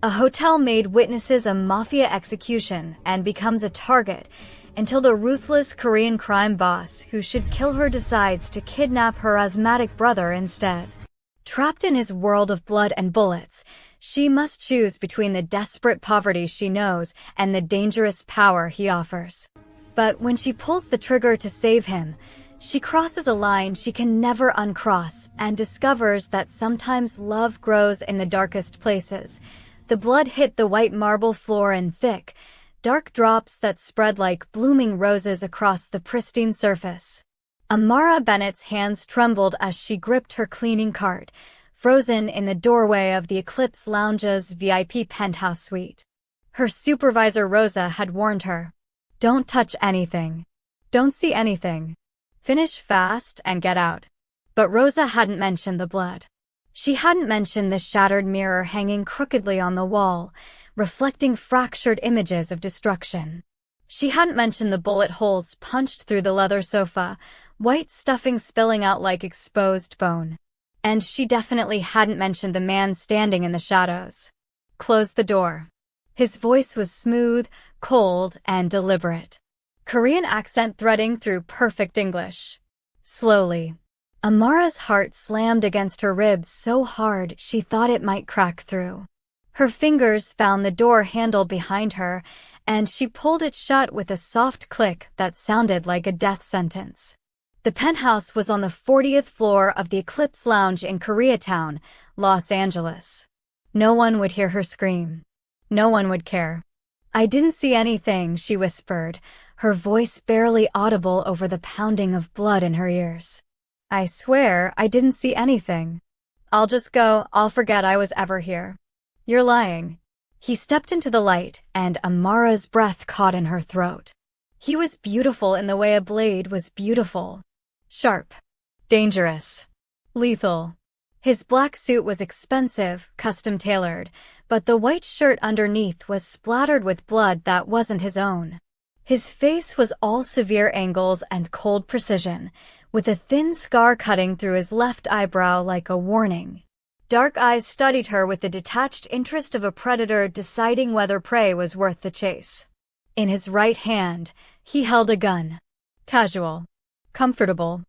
A hotel maid witnesses a Mafia execution and becomes a target until the ruthless Korean crime boss who should kill her decides to kidnap her asthmatic brother instead. Trapped in his world of blood and bullets, she must choose between the desperate poverty she knows and the dangerous power he offers. But when she pulls the trigger to save him, she crosses a line she can never uncross and discovers that sometimes love grows in the darkest places. The blood hit the white marble floor in thick, dark drops that spread like blooming roses across the pristine surface. Amara Bennett's hands trembled as she gripped her cleaning cart, frozen in the doorway of the Eclipse Lounge's VIP penthouse suite. Her supervisor Rosa had warned her, "Don't touch anything. Don't see anything. Finish fast and get out." But Rosa hadn't mentioned the blood. She hadn't mentioned the shattered mirror hanging crookedly on the wall, reflecting fractured images of destruction. She hadn't mentioned the bullet holes punched through the leather sofa, white stuffing spilling out like exposed bone. And she definitely hadn't mentioned the man standing in the shadows. "Close the door." His voice was smooth, cold, and deliberate. Korean accent threading through perfect English. Slowly, Amara's heart slammed against her ribs so hard she thought it might crack through. Her fingers found the door handle behind her, and she pulled it shut with a soft click that sounded like a death sentence. The penthouse was on the 40th floor of the Eclipse Lounge in Koreatown, Los Angeles. No one would hear her scream. No one would care. "I didn't see anything," she whispered, her voice barely audible over the pounding of blood in her ears. "I swear I didn't see anything. I'll just go. I'll forget I was ever here." "You're lying." He stepped into the light, and Amara's breath caught in her throat. He was beautiful in the way a blade was beautiful. Sharp. Dangerous. Lethal. His black suit was expensive, custom-tailored, but the white shirt underneath was splattered with blood that wasn't his own. His face was all severe angles and cold precision, with a thin scar cutting through his left eyebrow like a warning. Dark eyes studied her with the detached interest of a predator deciding whether prey was worth the chase. In his right hand, he held a gun. Casual. Comfortable.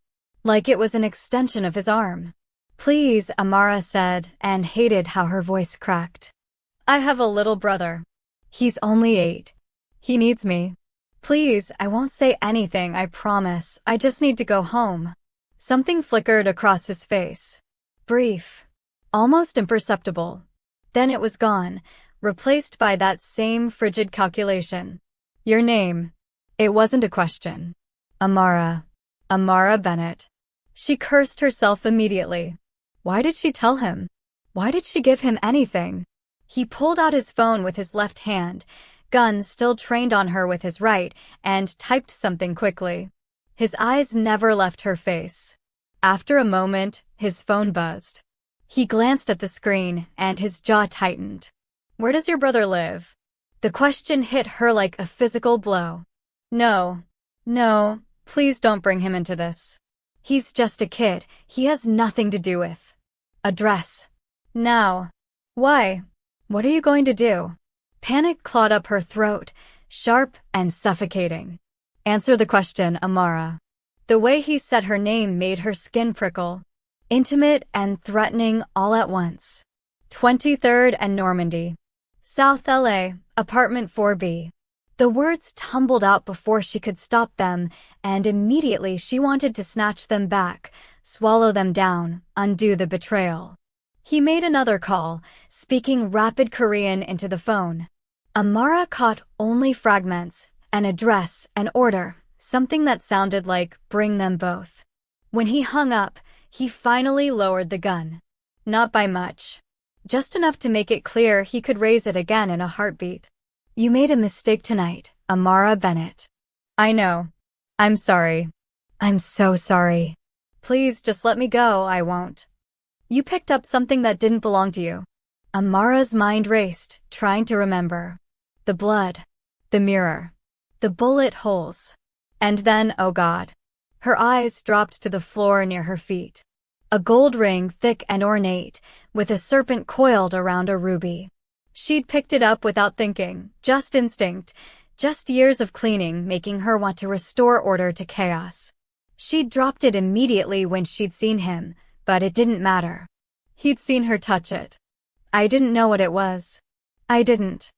Like it was an extension of his arm. "Please," Amara said, and hated how her voice cracked. "I have a little brother. He's only 8. He needs me. Please, I won't say anything, I promise. I just need to go home." Something flickered across his face. Brief. Almost imperceptible. Then it was gone, replaced by that same frigid calculation. "Your name." It wasn't a question. Amara. Amara Bennett. She cursed herself immediately. Why did she tell him? Why did she give him anything? He pulled out his phone with his left hand, gun still trained on her with his right, and typed something quickly. His eyes never left her face. After a moment, his phone buzzed. He glanced at the screen, and his jaw tightened. "Where does your brother live?" The question hit her like a physical blow. No, please don't bring him into this. He's just a kid. He has nothing to do with. Address. Now. Why? What are you going to do? Panic clawed up her throat, sharp and suffocating. "Answer the question, Amara." The way he said her name made her skin prickle. Intimate and threatening all at once. 23rd and Normandy. South LA, apartment 4B. The words tumbled out before she could stop them, and immediately she wanted to snatch them back, swallow them down, undo the betrayal. He made another call, speaking rapid Korean into the phone. Amara caught only fragments, an address, an order, something that sounded like "bring them both." When he hung up, he finally lowered the gun. Not by much. Just enough to make it clear he could raise it again in a heartbeat. "You made a mistake tonight, Amara Bennett." "I know. I'm sorry." "I'm so sorry. Please just let me go, I won't." "You picked up something that didn't belong to you." Amara's mind raced, trying to remember. The blood. The mirror. The bullet holes. And then, oh God. Her eyes dropped to the floor near her feet. A gold ring thick and ornate, with a serpent coiled around a ruby. She'd picked it up without thinking, just instinct, just years of cleaning making her want to restore order to chaos. She'd dropped it immediately when she'd seen him, but it didn't matter. He'd seen her touch it. I didn't know what it was. I didn't.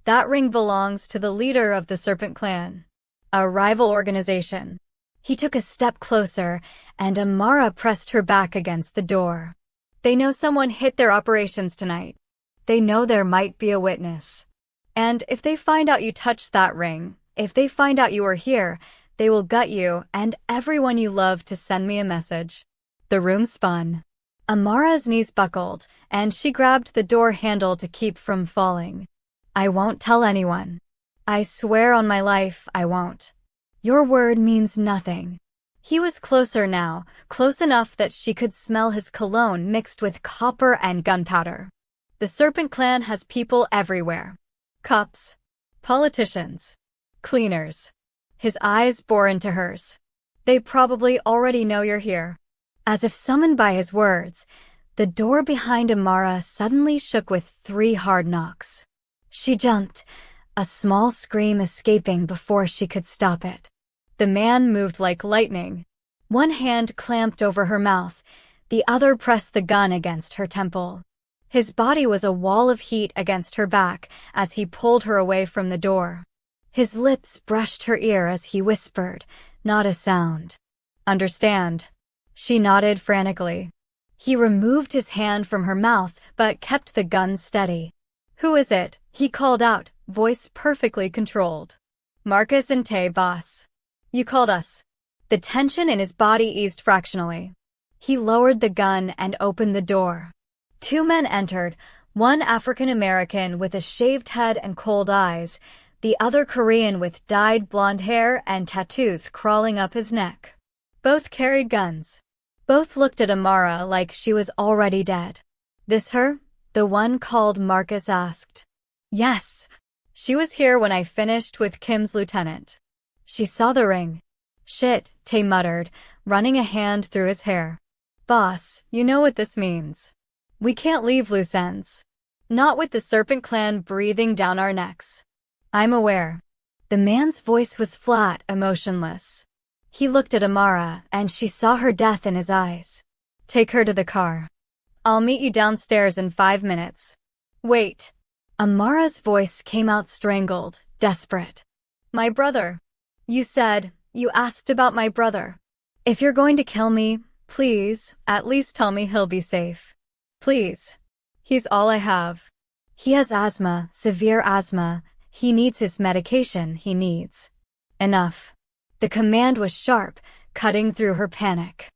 That ring belongs to the leader of the Serpent Clan, a rival organization. He took a step closer, and Amara pressed her back against the door. They know someone hit their operations tonight. They know there might be a witness. And if they find out you touched that ring, if they find out you were here, they will gut you and everyone you love to send me a message. The room spun. Amara's knees buckled, and she grabbed the door handle to keep from falling. I won't tell anyone. I swear on my life I won't. Your word means nothing. He was closer now, close enough that she could smell his cologne mixed with copper and gunpowder. The Serpent Clan has people everywhere. Cops, politicians, cleaners. His eyes bore into hers. They probably already know you're here. As if summoned by his words, the door behind Amara suddenly shook with 3 hard knocks. She jumped, a small scream escaping before she could stop it. The man moved like lightning. One hand clamped over her mouth, the other pressed the gun against her temple. His body was a wall of heat against her back as he pulled her away from the door. His lips brushed her ear as he whispered, not a sound. Understand. She nodded frantically. He removed his hand from her mouth but kept the gun steady. Who is it? He called out, voice perfectly controlled. Marcus and Tay, boss. You called us. The tension in his body eased fractionally. He lowered the gun and opened the door. 2 men entered, one African American with a shaved head and cold eyes, the other Korean with dyed blonde hair and tattoos crawling up his neck. Both carried guns. Both looked at Amara like she was already dead. This her? The one called Marcus asked. Yes. She was here when I finished with Kim's lieutenant. She saw the ring. Shit, Tay muttered, running a hand through his hair. Boss, you know what this means. We can't leave loose ends. Not with the Serpent Clan breathing down our necks. I'm aware. The man's voice was flat, emotionless. He looked at Amara, and she saw her death in his eyes. Take her to the car. I'll meet you downstairs in 5 minutes. Wait. Amara's voice came out strangled, desperate. My brother. You asked about my brother. If you're going to kill me, please, at least tell me he'll be safe. Please. He's all I have. He has asthma, severe asthma. He needs his medication, he needs. Enough. The command was sharp, cutting through her panic.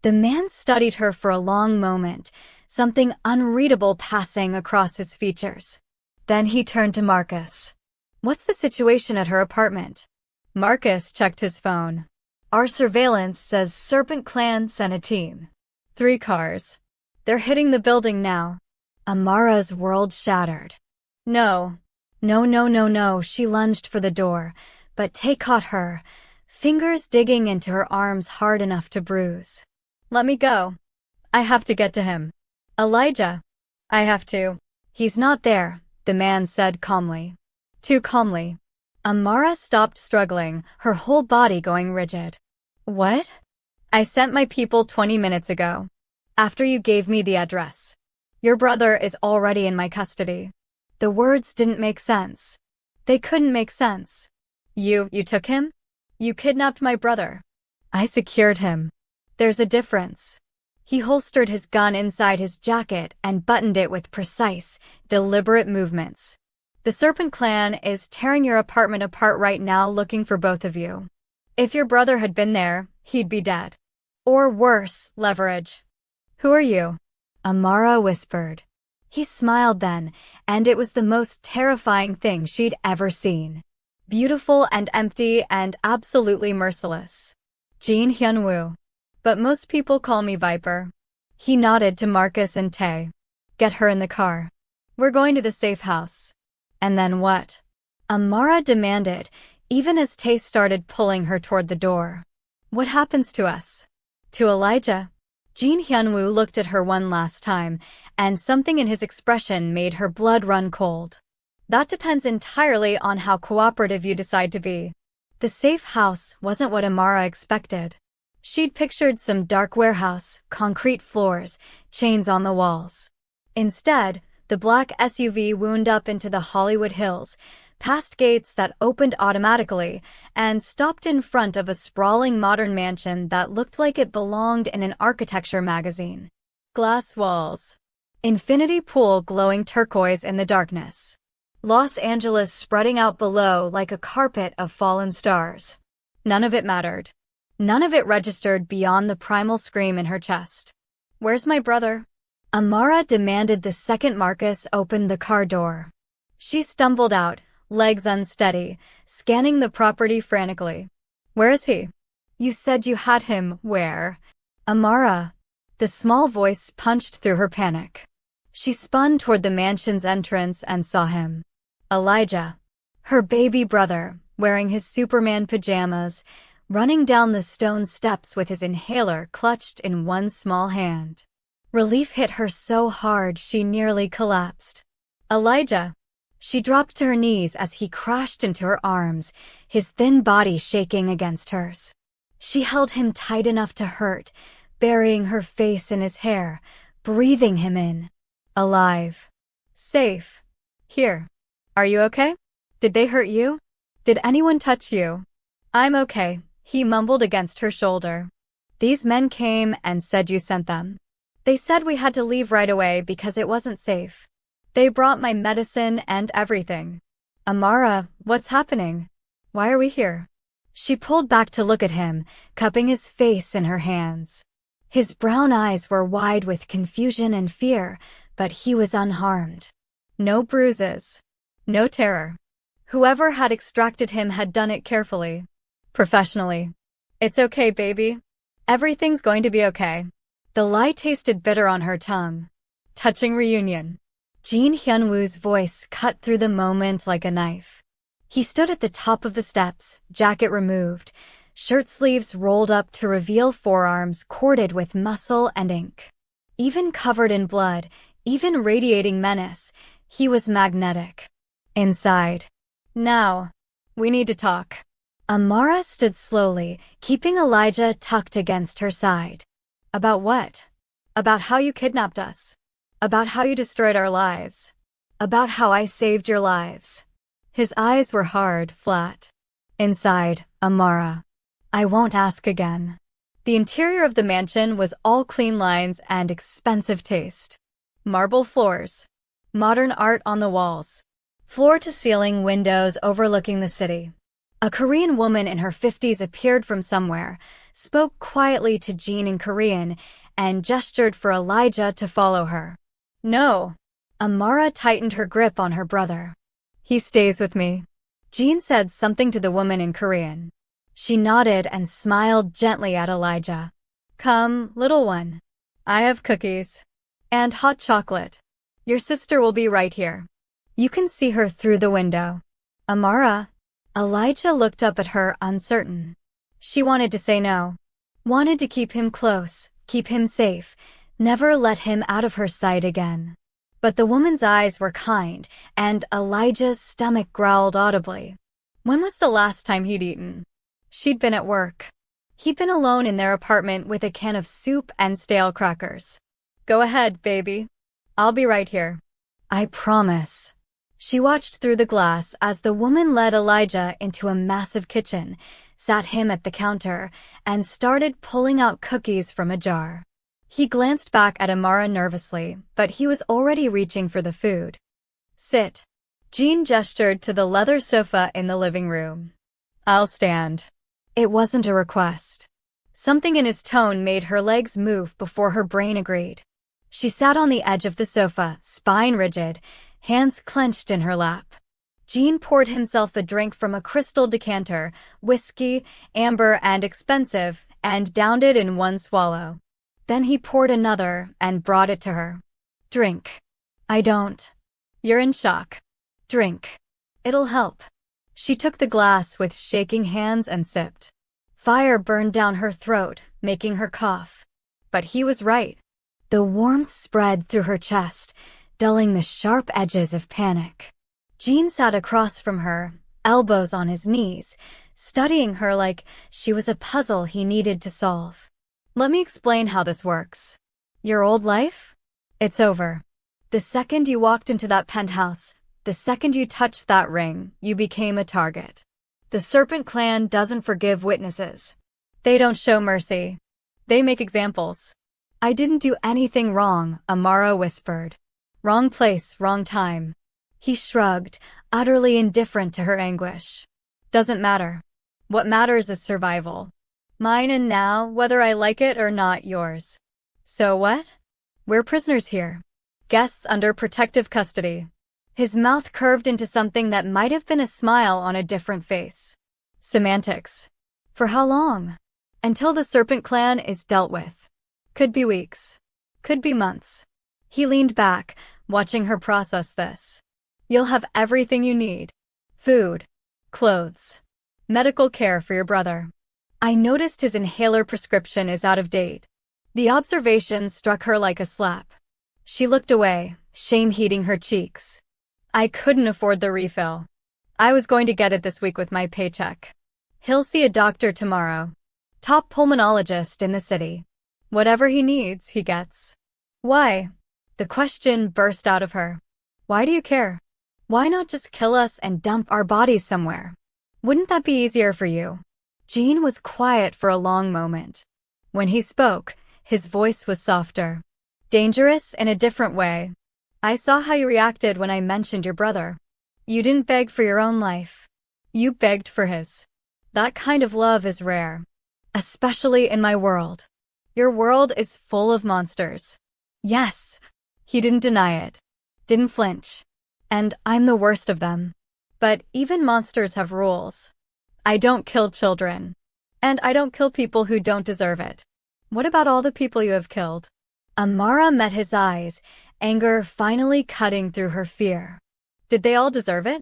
The man studied her for a long moment, something unreadable passing across his features. Then he turned to Marcus. What's the situation at her apartment? Marcus checked his phone. Our surveillance says Serpent Clan sent a team. 3 cars. They're hitting the building now. Amara's world shattered. No. No, she lunged for the door, but Tay caught her, fingers digging into her arms hard enough to bruise. Let me go. I have to get to him. Elijah. I have to. He's not there, the man said calmly. Too calmly. Amara stopped struggling, her whole body going rigid. What? I sent my people 20 minutes ago. After you gave me the address. Your brother is already in my custody. The words didn't make sense. They couldn't make sense. You took him? You kidnapped my brother. I secured him. There's a difference. He holstered his gun inside his jacket and buttoned it with precise, deliberate movements. The Serpent Clan is tearing your apartment apart right now looking for both of you. If your brother had been there, he'd be dead. Or worse, leverage. Who are you? Amara whispered. He smiled then, and it was the most terrifying thing she'd ever seen. Beautiful and empty and absolutely merciless. Jin Hyunwoo. But most people call me Viper. He nodded to Marcus and Tay. Get her in the car. We're going to the safe house. And then what? Amara demanded, even as Tay started pulling her toward the door. What happens to us? To Elijah? Jin Hyunwoo looked at her one last time, and something in his expression made her blood run cold. That depends entirely on how cooperative you decide to be. The safe house wasn't what Amara expected. She'd pictured some dark warehouse, concrete floors, chains on the walls. Instead, the black SUV wound up into the Hollywood Hills, past gates that opened automatically, and stopped in front of a sprawling modern mansion that looked like it belonged in an architecture magazine. Glass walls. Infinity pool glowing turquoise in the darkness. Los Angeles spreading out below like a carpet of fallen stars. None of it mattered. None of it registered beyond the primal scream in her chest. "Where's my brother?" Amara demanded the second Marcus opened the car door. She stumbled out, legs unsteady, scanning the property frantically. "Where is he?" "You said you had him. Where?" "Amara." The small voice punched through her panic. She spun toward the mansion's entrance and saw him. Elijah. Her baby brother, wearing his Superman pajamas, running down the stone steps with his inhaler clutched in one small hand. Relief hit her so hard she nearly collapsed. "Elijah." She dropped to her knees as he crashed into her arms, his thin body shaking against hers. She held him tight enough to hurt, burying her face in his hair, breathing him in. Alive. Safe. "Here. Are you okay? Did they hurt you? Did anyone touch you?" "I'm okay," he mumbled against her shoulder. "These men came and said you sent them. They said we had to leave right away because it wasn't safe. They brought my medicine and everything." "Amara, what's happening? Why are we here?" She pulled back to look at him, cupping his face in her hands. His brown eyes were wide with confusion and fear, but he was unharmed. No bruises. No terror. Whoever had extracted him had done it carefully. Professionally. "It's okay, baby. Everything's going to be okay." The lie tasted bitter on her tongue. Touching reunion. Jin Hyunwoo's voice cut through the moment like a knife. He stood at the top of the steps, jacket removed, shirt sleeves rolled up to reveal forearms corded with muscle and ink. Even covered in blood, even radiating menace, he was magnetic. Inside. "Now. We need to talk." Amara stood slowly, keeping Elijah tucked against her side. "About what?" "About how you kidnapped us. About how you destroyed our lives. About how I saved your lives." His eyes were hard, flat. Inside, Amara. "I won't ask again." The interior of the mansion was all clean lines and expensive taste. Marble floors. Modern art on the walls. Floor-to-ceiling windows overlooking the city. A Korean woman in her 50s appeared from somewhere, spoke quietly to Jean in Korean, and gestured for Elijah to follow her. "No." Amara tightened her grip on her brother. "He stays with me." Jean said something to the woman in Korean. She nodded and smiled gently at Elijah. "Come, little one. I have cookies. And hot chocolate. Your sister will be right here. You can see her through the window." "Amara." Elijah looked up at her, uncertain. She wanted to say no. Wanted to keep him close, keep him safe, never let him out of her sight again. But the woman's eyes were kind, and Elijah's stomach growled audibly. When was the last time he'd eaten? She'd been at work. He'd been alone in their apartment with a can of soup and stale crackers. "Go ahead, baby. I'll be right here." "I promise." She watched through the glass as the woman led Elijah into a massive kitchen, sat him at the counter, and started pulling out cookies from a jar. He glanced back at Amara nervously, but he was already reaching for the food. "Sit." Jean gestured to the leather sofa in the living room. "I'll stand." It wasn't a request. Something in his tone made her legs move before her brain agreed. She sat on the edge of the sofa, spine rigid, hands clenched in her lap. Jean poured himself a drink from a crystal decanter, whiskey, amber, and expensive, and downed it in one swallow. Then he poured another and brought it to her. "Drink." "I don't." "You're in shock. Drink. It'll help." She took the glass with shaking hands and sipped. Fire burned down her throat, making her cough. But he was right. The warmth spread through her chest, dulling the sharp edges of panic. Jean sat across from her, elbows on his knees, studying her like she was a puzzle he needed to solve. Let me explain how this works. Your old life? It's over. The second you walked into that penthouse, the second you touched that ring, you became a target. The Serpent Clan doesn't forgive witnesses. They don't show mercy. They make examples. I didn't do anything wrong, Amara whispered. Wrong place, wrong time. He shrugged, utterly indifferent to her anguish. Doesn't matter. What matters is survival. Mine and now, whether I like it or not, yours. So what? We're prisoners here. Guests under protective custody. His mouth curved into something that might have been a smile on a different face. Semantics. For how long? Until the Serpent Clan is dealt with. Could be weeks. Could be months. He leaned back, watching her process this. You'll have everything you need. Food. Clothes. Medical care for your brother. I noticed his inhaler prescription is out of date. The observation struck her like a slap. She looked away, shame heating her cheeks. I couldn't afford the refill. I was going to get it this week with my paycheck. He'll see a doctor tomorrow. Top pulmonologist in the city. Whatever he needs, he gets. Why? The question burst out of her. Why do you care? Why not just kill us and dump our bodies somewhere? Wouldn't that be easier for you? Jean was quiet for a long moment. When he spoke, his voice was softer. Dangerous in a different way. I saw how you reacted when I mentioned your brother. You didn't beg for your own life. You begged for his. That kind of love is rare. Especially in my world. Your world is full of monsters. Yes. He didn't deny it. Didn't flinch. And I'm the worst of them. But even monsters have rules. I don't kill children. And I don't kill people who don't deserve it. What about all the people you have killed? Amara met his eyes, anger finally cutting through her fear. Did they all deserve it?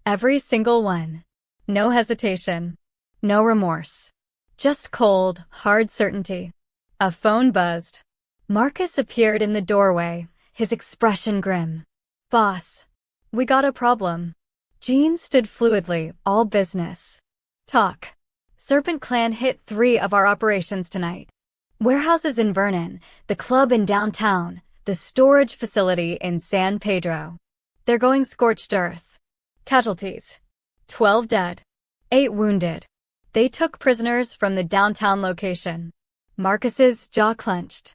Every single one. No hesitation. No remorse. Just cold, hard certainty. A phone buzzed. Marcus appeared in the doorway, his expression grim. Boss. We got a problem. Jean stood fluidly, all business. Talk. Serpent Clan hit 3 of our operations tonight. Warehouses in Vernon, the club in downtown, the storage facility in San Pedro. They're going scorched earth. Casualties. 12 dead. 8 wounded. They took prisoners from the downtown location. Marcus's jaw clenched.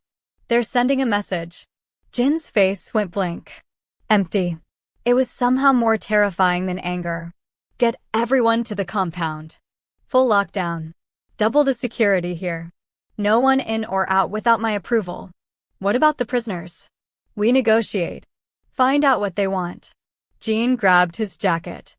They're sending a message. Jin's face went blank. Empty. It was somehow more terrifying than anger. Get everyone to the compound. Full lockdown. Double the security here. No one in or out without my approval. What about the prisoners? We negotiate. Find out what they want. Jean grabbed his jacket.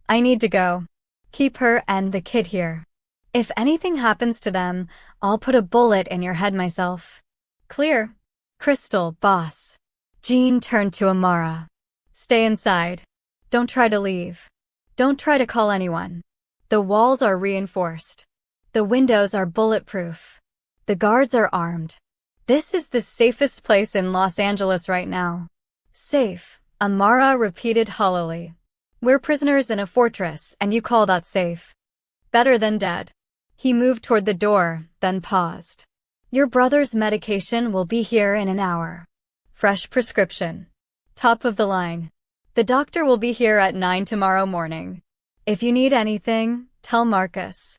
I need to go. Keep her and the kid here. If anything happens to them, I'll put a bullet in your head myself. Clear. Crystal, boss. Jean turned to Amara. Stay inside. Don't try to leave. Don't try to call anyone. The walls are reinforced. The windows are bulletproof. The guards are armed. This is the safest place in Los Angeles right now. Safe, Amara repeated hollowly. We're prisoners in a fortress, and you call that safe. Better than dead. He moved toward the door, then paused. Your brother's medication will be here in an hour. Fresh prescription. Top of the line. The doctor will be here at 9 tomorrow morning. If you need anything, tell Marcus.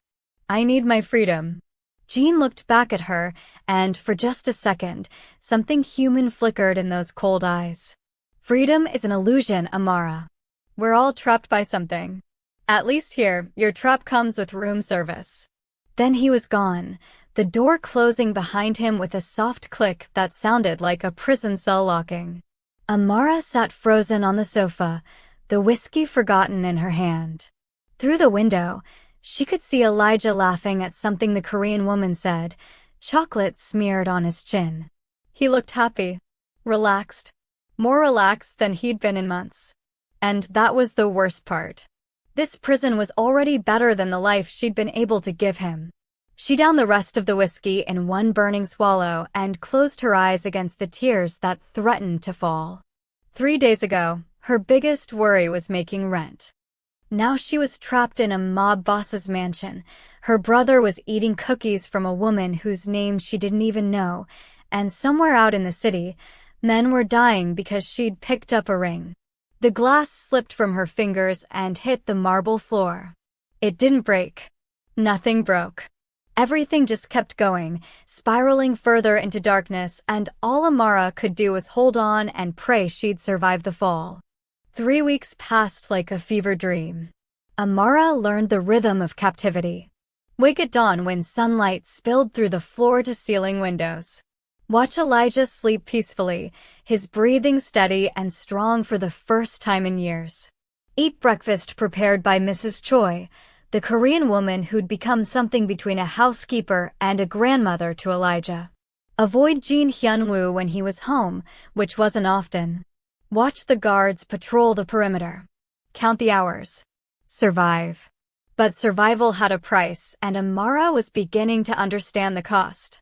I need my freedom. Jean looked back at her, and for just a second, something human flickered in those cold eyes. Freedom is an illusion, Amara. We're all trapped by something. At least here, your trap comes with room service. Then he was gone, the door closing behind him with a soft click that sounded like a prison cell locking. Amara sat frozen on the sofa, the whiskey forgotten in her hand. Through the window, she could see Elijah laughing at something the Korean woman said, chocolate smeared on his chin. He looked happy, relaxed, more relaxed than he'd been in months. And that was the worst part. This prison was already better than the life she'd been able to give him. She downed the rest of the whiskey in one burning swallow and closed her eyes against the tears that threatened to fall. 3 days ago, her biggest worry was making rent. Now she was trapped in a mob boss's mansion. Her brother was eating cookies from a woman whose name she didn't even know, and somewhere out in the city, men were dying because she'd picked up a ring. The glass slipped from her fingers and hit the marble floor. It didn't break. Nothing broke. Everything just kept going, spiraling further into darkness, and all Amara could do was hold on and pray she'd survive the fall. 3 weeks passed like a fever dream. Amara learned the rhythm of captivity. Wake at dawn when sunlight spilled through the floor-to-ceiling windows. Watch Elijah sleep peacefully, his breathing steady and strong for the first time in years. Eat breakfast prepared by Mrs. Choi, the Korean woman who'd become something between a housekeeper and a grandmother to Elijah. Avoid Jin Hyun-woo when he was home, which wasn't often. Watch the guards patrol the perimeter. Count the hours. Survive. But survival had a price, and Amara was beginning to understand the cost.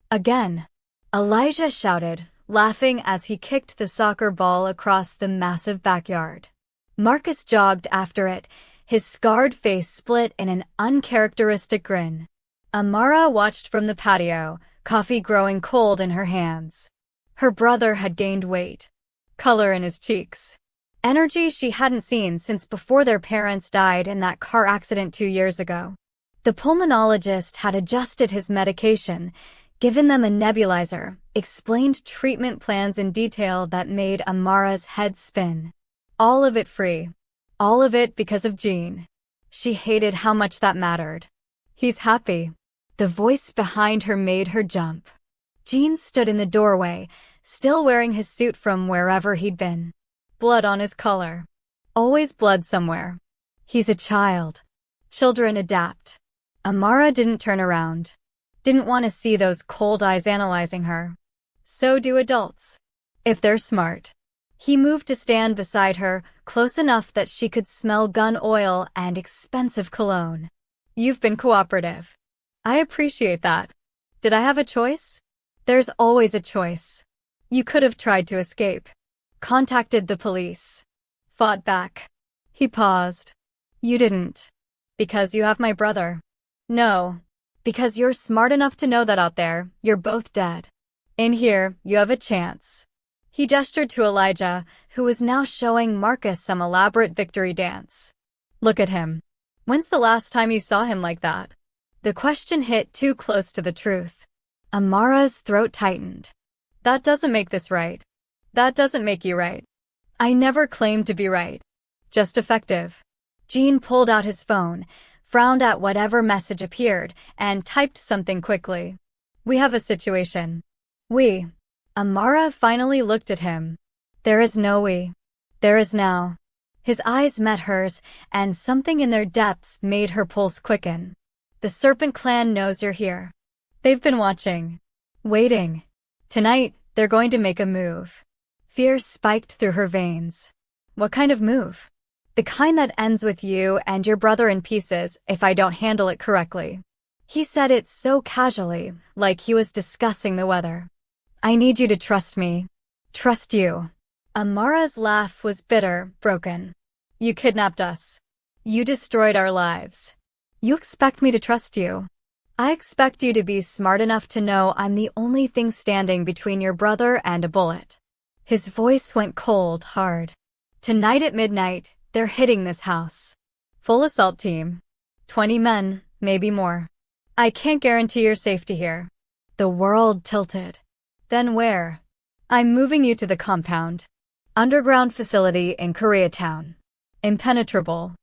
Again. Elijah shouted, laughing as he kicked the soccer ball across the massive backyard. Marcus jogged after it, his scarred face split in an uncharacteristic grin. Amara watched from the patio, coffee growing cold in her hands. Her brother had gained weight. Color in his cheeks. Energy she hadn't seen since before their parents died in that car accident 2 years ago. The pulmonologist had adjusted his medication, given them a nebulizer, explained treatment plans in detail that made Amara's head spin. All of it free. All of it because of Jean. She hated how much that mattered. He's happy. The voice behind her made her jump. Jean stood in the doorway, still wearing his suit from wherever he'd been. Blood on his collar. Always blood somewhere. He's a child. Children adapt. Amara didn't turn around. Didn't want to see those cold eyes analyzing her. So do adults. If they're smart. He moved to stand beside her, close enough that she could smell gun oil and expensive cologne. You've been cooperative. I appreciate that. Did I have a choice? There's always a choice. You could have tried to escape. Contacted the police. Fought back. He paused. You didn't. Because you have my brother. No. Because you're smart enough to know that out there, you're both dead. In here, you have a chance. He gestured to Elijah, who was now showing Marcus some elaborate victory dance. Look at him. When's the last time you saw him like that? The question hit too close to the truth. Amara's throat tightened. That doesn't make this right. That doesn't make you right. I never claimed to be right. Just effective. Jean pulled out his phone, frowned at whatever message appeared, and typed something quickly. We have a situation. We. Amara finally looked at him. There is no we. There is now. His eyes met hers, and something in their depths made her pulse quicken. The Serpent Clan knows you're here. They've been watching. Waiting. Tonight, they're going to make a move. Fear spiked through her veins. What kind of move? The kind that ends with you and your brother in pieces if I don't handle it correctly. He said it so casually, like he was discussing the weather. I need you to trust me. Trust you. Amara's laugh was bitter, broken. You kidnapped us. You destroyed our lives. You expect me to trust you. I expect you to be smart enough to know I'm the only thing standing between your brother and a bullet. His voice went cold, hard. Tonight at midnight, they're hitting this house. Full assault team. 20 men, maybe more. I can't guarantee your safety here. The world tilted. Then where? I'm moving you to the compound. Underground facility in Koreatown. Impenetrable.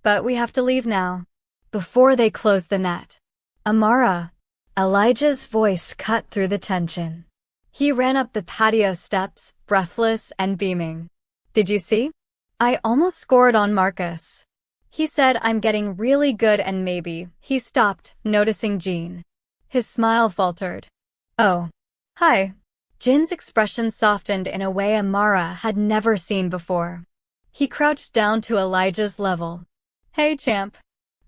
But we have to leave now. Before they close the net. Amara. Elijah's voice cut through the tension. He ran up the patio steps, breathless and beaming. Did you see? I almost scored on Marcus. He said I'm getting really good and maybe. He stopped, noticing Jean. His smile faltered. Oh. Hi. Jin's expression softened in a way Amara had never seen before. He crouched down to Elijah's level. Hey, champ.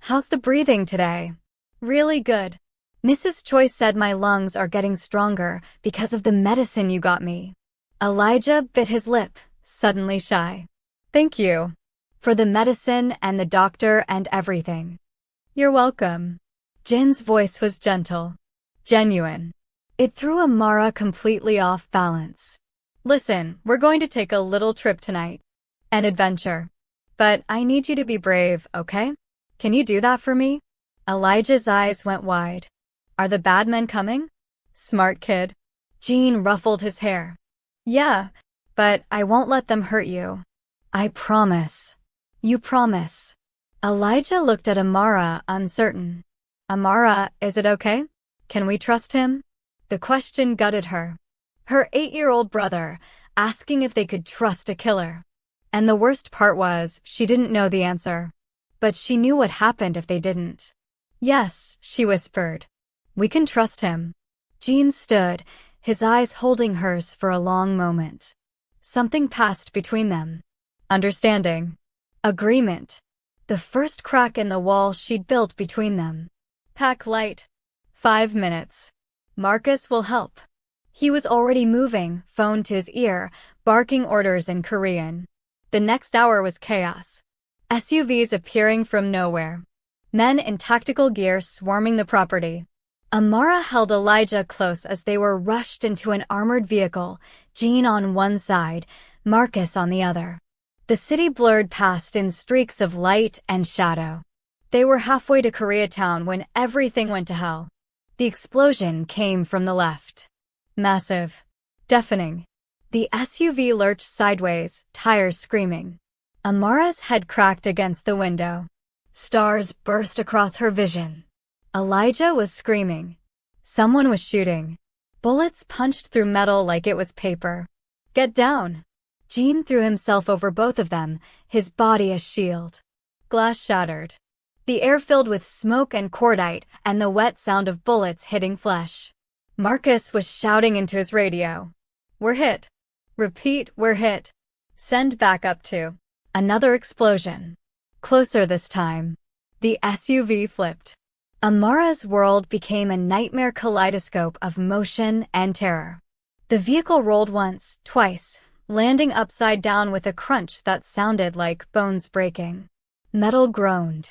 How's the breathing today? Really good. Mrs. Choi said my lungs are getting stronger because of the medicine you got me. Elijah bit his lip, suddenly shy. Thank you. For the medicine and the doctor and everything. You're welcome. Jin's voice was gentle. Genuine. It threw Amara completely off balance. Listen, we're going to take a little trip tonight. An adventure. But I need you to be brave, okay? Can you do that for me? Elijah's eyes went wide. Are the bad men coming? Smart kid. Jin ruffled his hair. Yeah, but I won't let them hurt you. I promise. You promise. Elijah looked at Amara, uncertain. Amara, is it okay? Can we trust him? The question gutted her. Her 8-year-old brother, asking if they could trust a killer. And the worst part was, she didn't know the answer. But she knew what happened if they didn't. Yes, she whispered. We can trust him. Jin stood, his eyes holding hers for a long moment. Something passed between them. Understanding. Agreement. The first crack in the wall she'd built between them. Pack light. 5 minutes. Marcus will help. He was already moving, phone to his ear, barking orders in Korean. The next hour was chaos. SUVs appearing from nowhere. Men in tactical gear swarming the property. Amara held Elijah close as they were rushed into an armored vehicle, Jean on one side, Marcus on the other. The city blurred past in streaks of light and shadow. They were halfway to Koreatown when everything went to hell. The explosion came from the left. Massive. Deafening. The SUV lurched sideways, tires screaming. Amara's head cracked against the window. Stars burst across her vision. Elijah was screaming. Someone was shooting. Bullets punched through metal like it was paper. Get down. Jean threw himself over both of them, his body a shield. Glass shattered. The air filled with smoke and cordite and the wet sound of bullets hitting flesh. Marcus was shouting into his radio. We're hit. Repeat, we're hit. Send backup to. Another explosion. Closer this time. The SUV flipped. Amara's world became a nightmare kaleidoscope of motion and terror. The vehicle rolled once, twice, landing upside down with a crunch that sounded like bones breaking. Metal groaned.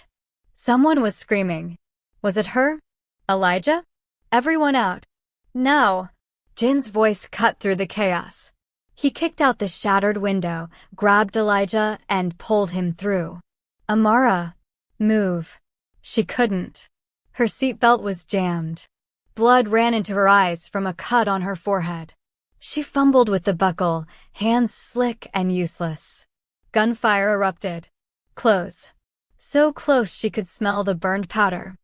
Someone was screaming. Was it her? Elijah? Everyone out. Now. Jin's voice cut through the chaos. He kicked out the shattered window, grabbed Elijah, and pulled him through. Amara. Move. She couldn't. Her seatbelt was jammed. Blood ran into her eyes from a cut on her forehead. She fumbled with the buckle, hands slick and useless. Gunfire erupted. Close. So close she could smell the burned powder.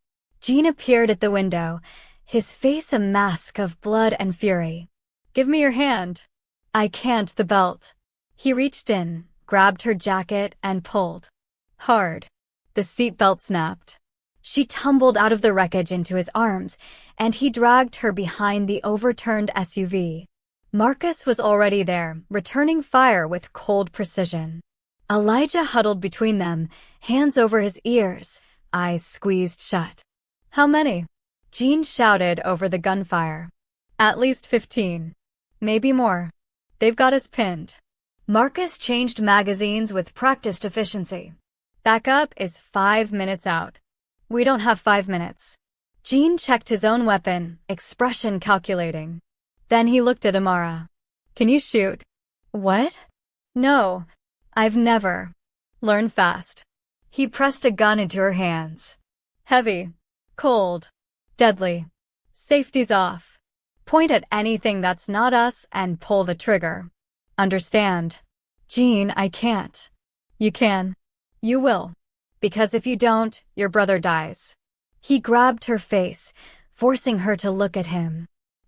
Jean appeared at the window, his face a mask of blood and fury. Give me your hand. I can't, the belt. He reached in, grabbed her jacket, and pulled. Hard. The seatbelt snapped. She tumbled out of the wreckage into his arms, and he dragged her behind the overturned SUV. Marcus was already there, returning fire with cold precision. Elijah huddled between them, hands over his ears, eyes squeezed shut. How many? Jean shouted over the gunfire. At least 15. Maybe more. They've got us pinned. Marcus changed magazines with practiced efficiency. Backup is 5 minutes out. We don't have 5 minutes. Jean checked his own weapon, expression calculating. Then he looked at Amara. Can you shoot? What? No. I've never. Learn fast. He pressed a gun into her hands. Heavy. Cold. Deadly. Safety's off. Point at anything that's not us and pull the trigger. Understand? Jean, I can't. You can. You will. Because if you don't, your brother dies. He grabbed her face, forcing her to look at him.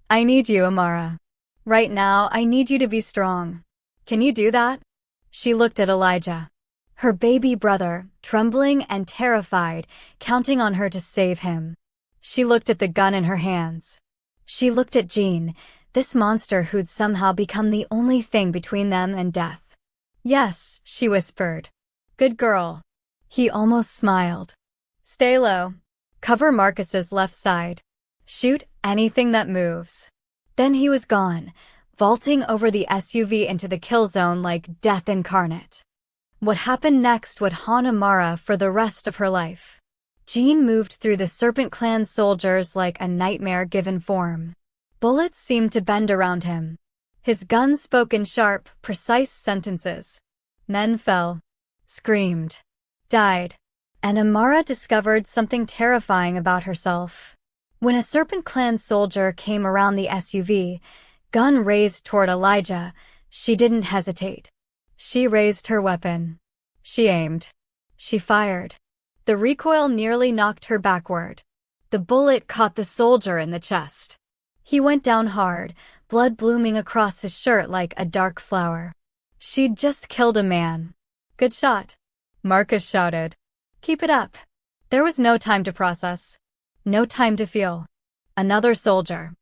I need you, Amara. Right now, I need you to be strong. Can you do that? She looked at Elijah. Her baby brother, trembling and terrified, counting on her to save him. She looked at the gun in her hands. She looked at Jean, this monster who'd somehow become the only thing between them and death. Yes, she whispered. Good girl. He almost smiled. Stay low. Cover Marcus's left side. Shoot anything that moves. Then he was gone, vaulting over the SUV into the kill zone like death incarnate. What happened next would haunt Amara for the rest of her life. Jean moved through the Serpent Clan soldiers like a nightmare given form. Bullets seemed to bend around him. His gun spoke in sharp, precise sentences. Men fell, screamed, died, and Amara discovered something terrifying about herself. When a Serpent Clan soldier came around the SUV, gun raised toward Elijah, she didn't hesitate. She raised her weapon. She aimed. She fired. The recoil nearly knocked her backward. The bullet caught the soldier in the chest. He went down hard, blood blooming across his shirt like a dark flower. She'd just killed a man. Good shot, Marcus shouted. Keep it up. There was no time to process. No time to feel. Another soldier.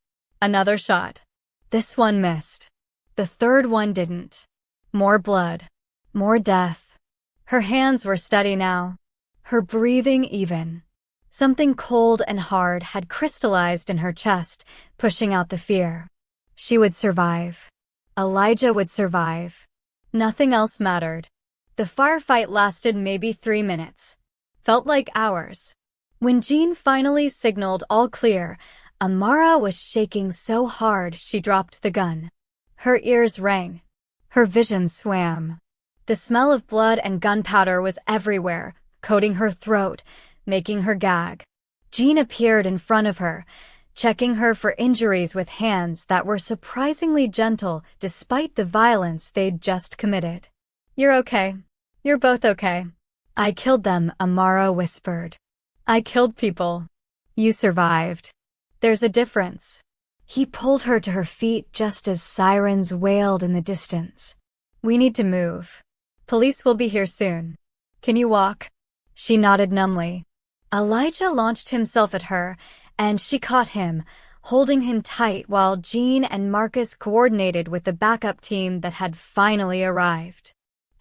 Another shot. This one missed. The third one didn't. More blood. More death. Her hands were steady now. Her breathing even. Something cold and hard had crystallized in her chest, pushing out the fear. She would survive. Elijah would survive. Nothing else mattered. The firefight lasted maybe 3 minutes. Felt like hours. When Jean finally signaled all clear, Amara was shaking so hard she dropped the gun. Her ears rang. Her vision swam. The smell of blood and gunpowder was everywhere, coating her throat, making her gag. Jean appeared in front of her, checking her for injuries with hands that were surprisingly gentle despite the violence they'd just committed. You're okay. You're both okay. I killed them, Amara whispered. I killed people. You survived. There's a difference. He pulled her to her feet just as sirens wailed in the distance. We need to move. Police will be here soon. Can you walk? She nodded numbly. Elijah launched himself at her, and she caught him, holding him tight while Jean and Marcus coordinated with the backup team that had finally arrived.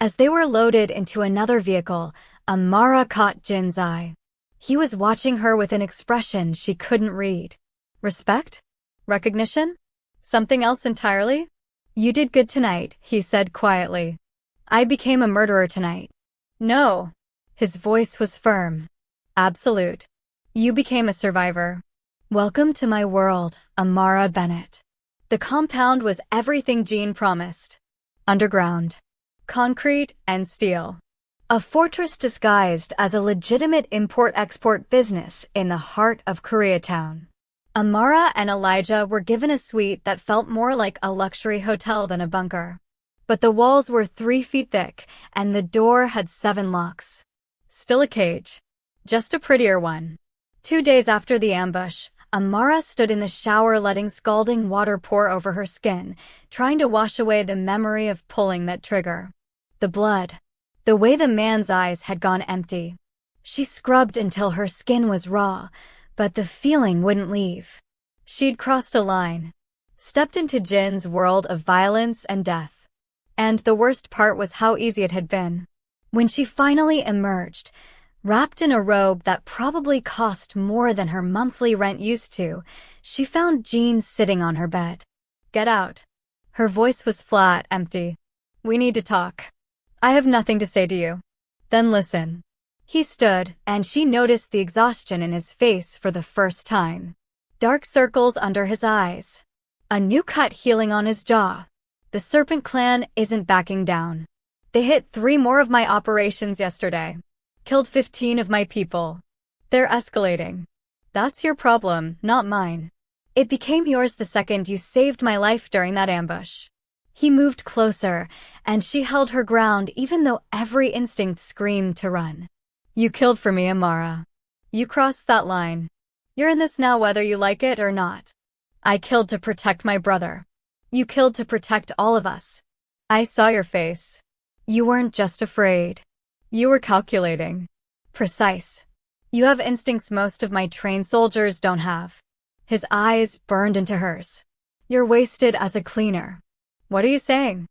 As they were loaded into another vehicle, Amara caught Jin's eye. He was watching her with an expression she couldn't read. Respect? Recognition? Something else entirely? You did good tonight, he said quietly. I became a murderer tonight. No. His voice was firm. Absolute. You became a survivor. Welcome to my world, Amara Bennett. The compound was everything Jean promised. Underground. Concrete and steel. A fortress disguised as a legitimate import-export business in the heart of Koreatown. Amara and Elijah were given a suite that felt more like a luxury hotel than a bunker. But the walls were 3 feet thick, and the door had 7 locks. Still a cage. Just a prettier one. 2 days after the ambush, Amara stood in the shower letting scalding water pour over her skin, trying to wash away the memory of pulling that trigger. The blood. The way the man's eyes had gone empty. She scrubbed until her skin was raw, but the feeling wouldn't leave. She'd crossed a line. Stepped into Jin's world of violence and death. And the worst part was how easy it had been. When she finally emerged, wrapped in a robe that probably cost more than her monthly rent used to, she found Jean sitting on her bed. Get out. Her voice was flat, empty. We need to talk. I have nothing to say to you. Then listen. He stood, and she noticed the exhaustion in his face for the first time. Dark circles under his eyes. A new cut healing on his jaw. The Serpent Clan isn't backing down. They hit 3 more of my operations yesterday. Killed 15 of my people. They're escalating. That's your problem, not mine. It became yours the second you saved my life during that ambush. He moved closer, and she held her ground even though every instinct screamed to run. You killed for me, Amara. You crossed that line. You're in this now whether you like it or not. I killed to protect my brother. You killed to protect all of us. I saw your face. You weren't just afraid. You were calculating. Precise. You have instincts most of my trained soldiers don't have. His eyes burned into hers. You're wasted as a cleaner. What are you saying?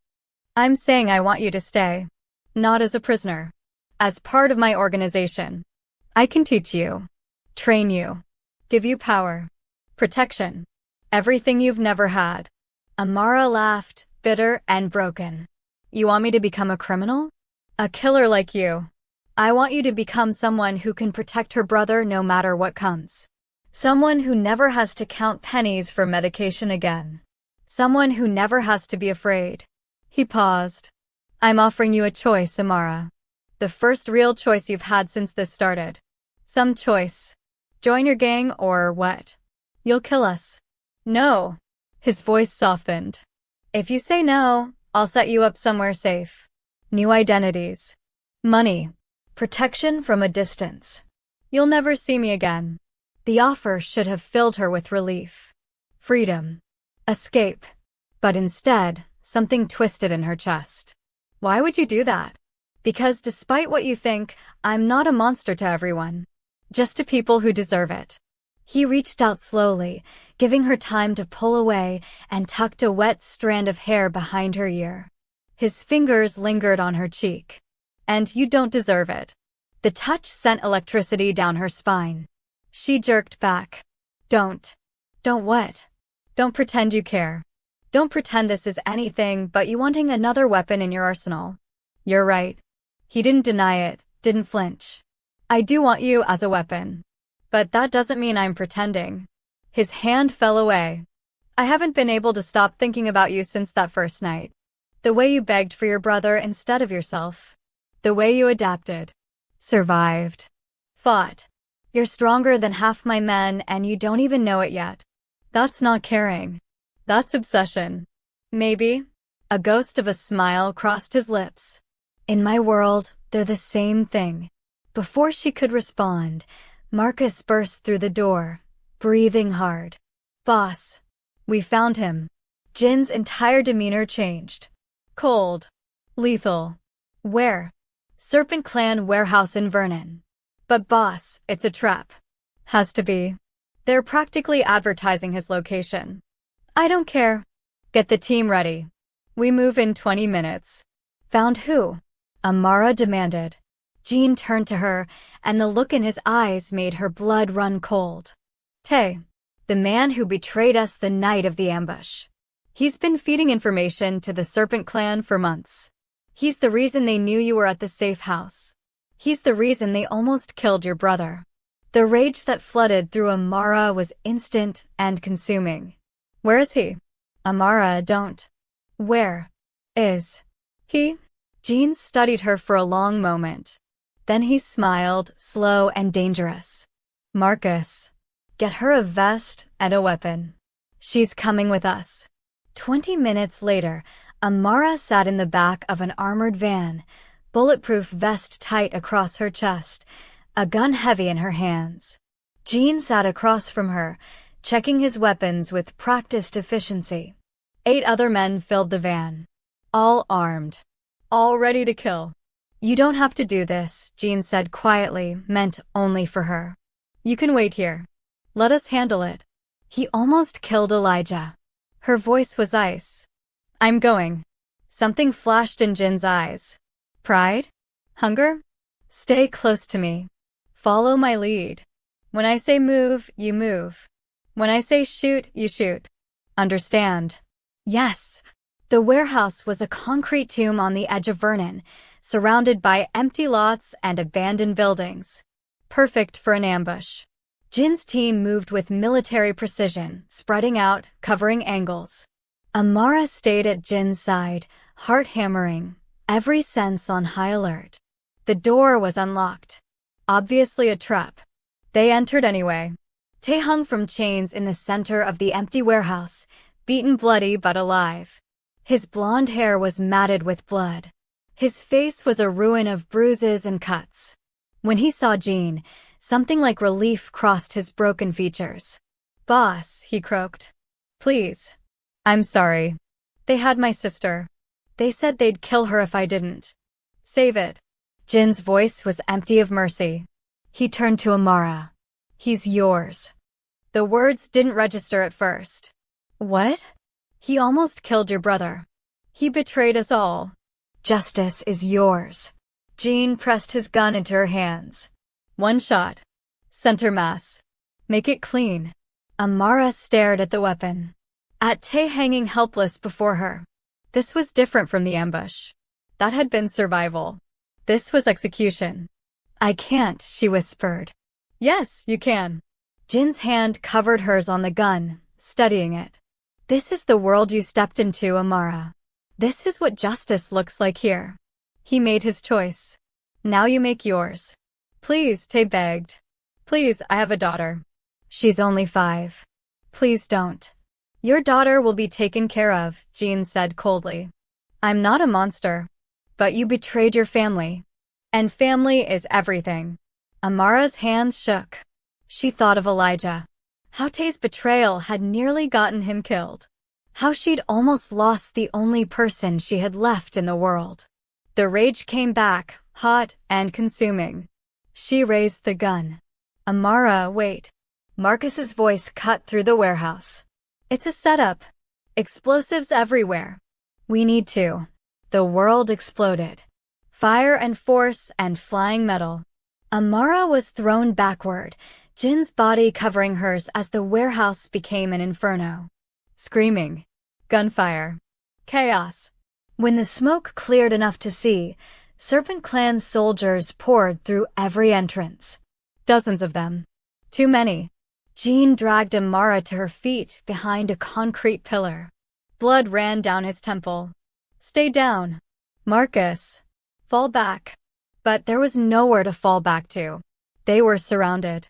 I'm saying I want you to stay. Not as a prisoner. As part of my organization. I can teach you. Train you. Give you power. Protection. Everything you've never had. Amara laughed, bitter and broken. You want me to become a criminal? A killer like you. I want you to become someone who can protect her brother no matter what comes. Someone who never has to count pennies for medication again. Someone who never has to be afraid. He paused. I'm offering you a choice, Amara. The first real choice you've had since this started. Some choice. Join your gang or what? You'll kill us. No. His voice softened. If you say no, I'll set you up somewhere safe. New identities. Money. Protection from a distance. You'll never see me again. The offer should have filled her with relief. Freedom. Escape. But instead, something twisted in her chest. Why would you do that? Because despite what you think, I'm not a monster to everyone. Just to people who deserve it. He reached out slowly, giving her time to pull away and tucked a wet strand of hair behind her ear. His fingers lingered on her cheek. And you don't deserve it. The touch sent electricity down her spine. She jerked back. Don't. Don't what? Don't pretend you care. Don't pretend this is anything but you wanting another weapon in your arsenal. You're right. He didn't deny it, didn't flinch. I do want you as a weapon. But that doesn't mean I'm pretending. His hand fell away. I haven't been able to stop thinking about you since that first night. The way you begged for your brother instead of yourself. The way you adapted. Survived. Fought. You're stronger than half my men and you don't even know it yet. That's not caring. That's obsession. Maybe. A ghost of a smile crossed his lips. In my world, they're the same thing. Before she could respond, Marcus burst through the door, breathing hard. Boss. We found him. Jin's entire demeanor changed. Cold. Lethal. Where? Serpent Clan warehouse in Vernon. But boss, it's a trap. Has to be. They're practically advertising his location. I don't care. Get the team ready. We move in 20 minutes. Found who? Amara demanded. Jean turned to her, and the look in his eyes made her blood run cold. Tay. The man who betrayed us the night of the ambush. He's been feeding information to the Serpent Clan for months. He's the reason they knew you were at the safe house. He's the reason they almost killed your brother. The rage that flooded through Amara was instant and consuming. Where is he? Amara, don't. Where is he? Jean studied her for a long moment. Then he smiled, slow and dangerous. Marcus. Get her a vest and a weapon. She's coming with us. 20 minutes later, Amara sat in the back of an armored van, bulletproof vest tight across her chest, a gun heavy in her hands. Jean sat across from her, checking his weapons with practiced efficiency. 8 other men filled the van. All armed. All ready to kill. You don't have to do this, Jean said quietly, meant only for her. You can wait here. Let us handle it. He almost killed Elijah. Her voice was ice. I'm going. Something flashed in Jin's eyes. Pride? Hunger? Stay close to me. Follow my lead. When I say move, you move. When I say shoot, you shoot. Understand? Yes. The warehouse was a concrete tomb on the edge of Vernon, surrounded by empty lots and abandoned buildings. Perfect for an ambush. Jin's team moved with military precision, spreading out, covering angles. Amara stayed at Jin's side, heart hammering, every sense on high alert. The door was unlocked. Obviously a trap. They entered anyway. Tay hung from chains in the center of the empty warehouse, beaten bloody but alive. His blonde hair was matted with blood. His face was a ruin of bruises and cuts. When he saw Jean, something like relief crossed his broken features. Boss, he croaked. Please. I'm sorry. They had my sister. They said they'd kill her if I didn't. Save it. Jin's voice was empty of mercy. He turned to Amara. He's yours. The words didn't register at first. What? He almost killed your brother. He betrayed us all. Justice is yours. Jean pressed his gun into her hands. One shot. Center mass. Make it clean. Amara stared at the weapon, at Tay hanging helpless before her. This was different from the ambush. That had been survival. This was execution. I can't, she whispered. Yes, you can. Jin's hand covered hers on the gun, steadying it. This is the world you stepped into, Amara. This is what justice looks like here. He made his choice. Now you make yours. Please, Tay begged. Please, I have a daughter. She's only 5. Please don't. Your daughter will be taken care of, Jin said coldly. I'm not a monster. But you betrayed your family. And family is everything. Amara's hands shook. She thought of Elijah. How Tay's betrayal had nearly gotten him killed. How she'd almost lost the only person she had left in the world. The rage came back, hot and consuming. She raised the gun. Amara, wait. Marcus's voice cut through the warehouse. It's a setup. Explosives everywhere. We need to. The world exploded. Fire and force and flying metal. Amara was thrown backward, Jin's body covering hers as the warehouse became an inferno. Screaming. Gunfire. Chaos. When the smoke cleared enough to see, Serpent Clan soldiers poured through every entrance. Dozens of them. Too many. Jin dragged Amara to her feet behind a concrete pillar. Blood ran down his temple. Stay down. Marcus. Fall back. But there was nowhere to fall back to. They were surrounded.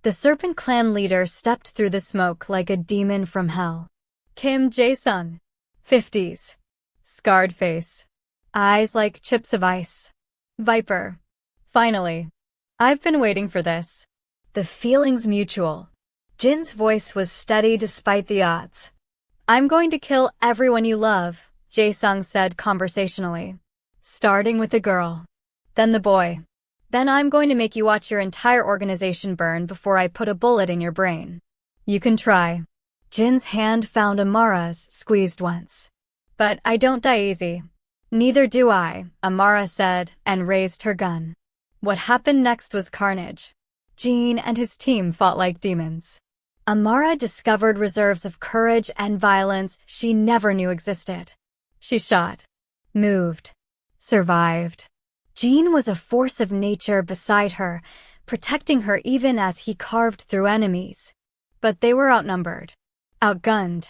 The Serpent Clan leader stepped through the smoke like a demon from hell. Kim Jae-sung. 50s. Scarred face. Eyes like chips of ice. Viper. Finally. I've been waiting for this. The feeling's mutual. Jin's voice was steady despite the odds. I'm going to kill everyone you love, Jae-sung said conversationally. Starting with the girl. Then the boy. Then I'm going to make you watch your entire organization burn before I put a bullet in your brain. You can try. Jin's hand found Amara's, squeezed once. But I don't die easy. Neither do I, Amara said, and raised her gun. What happened next was carnage. Jin and his team fought like demons. Amara discovered reserves of courage and violence she never knew existed. She shot. Moved. Survived. Jin was a force of nature beside her, protecting her even as he carved through enemies. But they were outnumbered. Outgunned.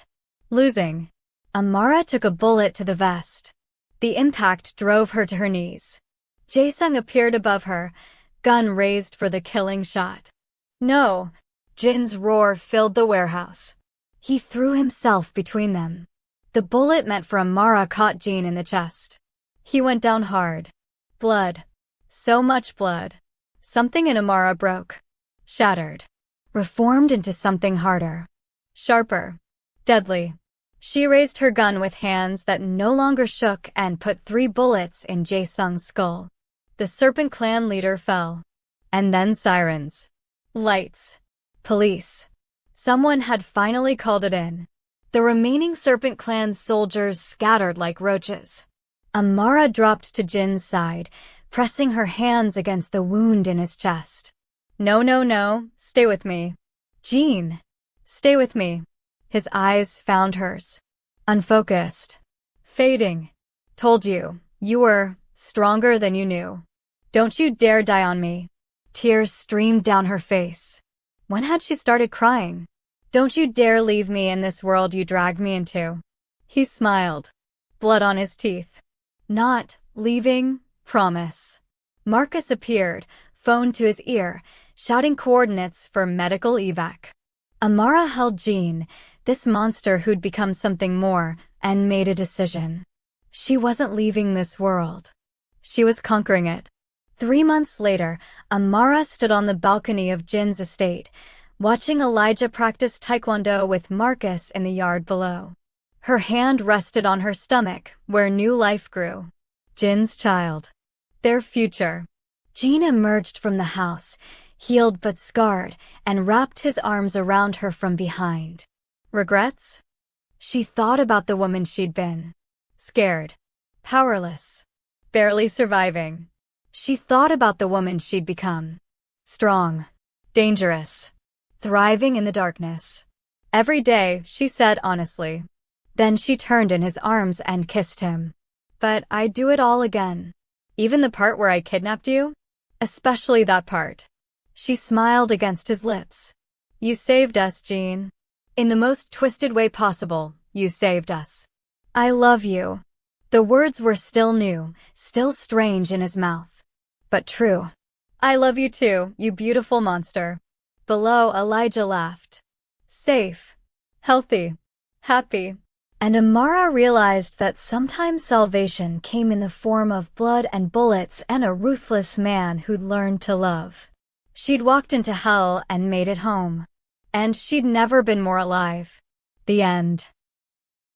Losing. Amara took a bullet to the vest. The impact drove her to her knees. Jae-sung appeared above her, gun raised for the killing shot. No! Jin's roar filled the warehouse. He threw himself between them. The bullet meant for Amara caught Jin in the chest. He went down hard. Blood. So much blood. Something in Amara broke. Shattered. Reformed into something harder. Sharper. Deadly. She raised her gun with hands that no longer shook and put 3 bullets in Jae-sung's skull. The Serpent Clan leader fell. And then sirens. Lights. Police. Someone had finally called it in. The remaining Serpent Clan soldiers scattered like roaches. Amara dropped to Jin's side, pressing her hands against the wound in his chest. No, no, no, stay with me. Jin. Stay with me. His eyes found hers. Unfocused. Fading. Told you, you were stronger than you knew. Don't you dare die on me. Tears streamed down her face. When had she started crying? Don't you dare leave me in this world you dragged me into. He smiled. Blood on his teeth. Not leaving, promise. Marcus appeared, phone to his ear, shouting coordinates for medical evac. Amara held Jin, this monster who'd become something more, and made a decision. She wasn't leaving this world. She was conquering it. 3 months later, Amara stood on the balcony of Jin's estate, watching Elijah practice taekwondo with Marcus in the yard below. Her hand rested on her stomach, where new life grew. Jin's child. Their future. Jin emerged from the house, healed but scarred, and wrapped his arms around her from behind. Regrets? She thought about the woman she'd been. Scared. Powerless. Barely surviving. She thought about the woman she'd become. Strong. Dangerous. Thriving in the darkness. Every day, she said honestly. Then she turned in his arms and kissed him. But I'd do it all again. Even the part where I kidnapped you? Especially that part. She smiled against his lips. You saved us, Jean. In the most twisted way possible, you saved us. I love you. The words were still new, still strange in his mouth. But true. I love you too, you beautiful monster. Below, Elijah laughed. Safe. Healthy. Happy. And Amara realized that sometimes salvation came in the form of blood and bullets and a ruthless man who'd learned to love. She'd walked into hell and made it home. And she'd never been more alive. The end.